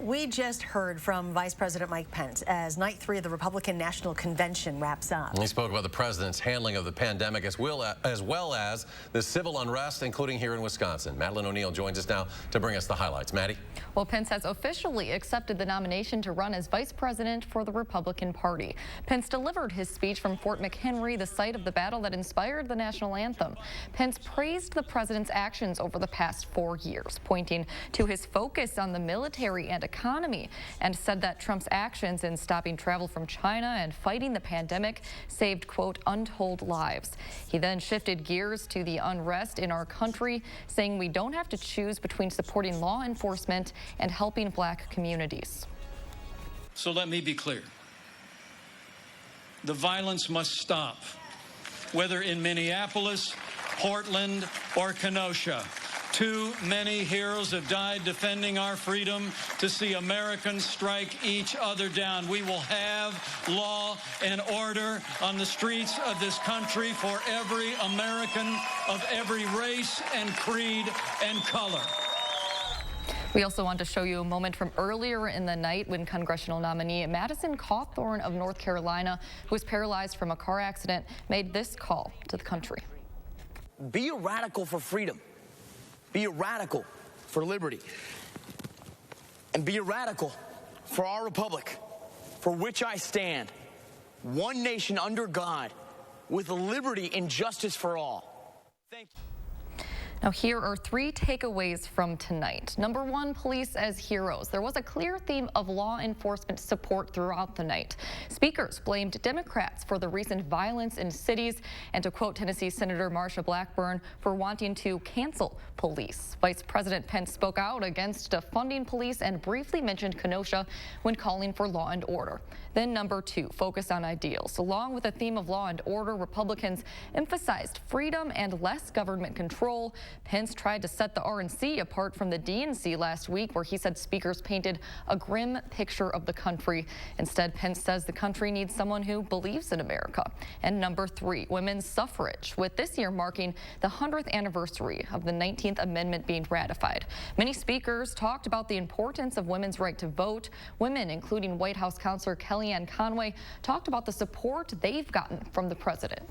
We just heard from Vice President Mike Pence as night 3 of the Republican National Convention wraps up. He spoke about the president's handling of the pandemic as well as the civil unrest, including here in Wisconsin. Madeline O'Neill joins us now to bring us the highlights. Maddie? Well, Pence has officially accepted the nomination to run as vice president for the Republican Party. Pence delivered his speech from Fort McHenry, the site of the battle that inspired the national anthem. Pence praised the president's actions over the past 4 years, pointing to his focus on the military and economy, and said that Trump's actions in stopping travel from China and fighting the pandemic saved, quote, untold lives. He then shifted gears to the unrest in our country, saying we don't have to choose between supporting law enforcement and helping black communities. So let me be clear. The violence must stop, whether in Minneapolis, Portland, or Kenosha. Too many heroes have died defending our freedom to see Americans strike each other down. We will have law and order on the streets of this country for every American of every race and creed and color. We also want to show you a moment from earlier in the night when congressional nominee Madison Cawthorn of North Carolina, who was paralyzed from a car accident, made this call to the country. Be a radical for freedom. Be a radical for liberty. And be a radical for our republic, for which I stand, one nation under God, with liberty and justice for all. Thank you. Now, here are 3 takeaways from tonight. Number 1, police as heroes. There was a clear theme of law enforcement support throughout the night. Speakers blamed Democrats for the recent violence in cities and, to quote Tennessee Senator Marsha Blackburn, for wanting to cancel police. Vice President Pence spoke out against defunding police and briefly mentioned Kenosha when calling for law and order. Then number 2, focus on ideals. Along with the theme of law and order, Republicans emphasized freedom and less government control. Pence tried to set the RNC apart from the DNC last week, where he said speakers painted a grim picture of the country. Instead, Pence says the country needs someone who believes in America. And number 3, women's suffrage, with this year marking the 100th anniversary of the 19th Amendment being ratified. Many speakers talked about the importance of women's right to vote. Women, including White House counselor Kellyanne Conway, talked about the support they've gotten from the president.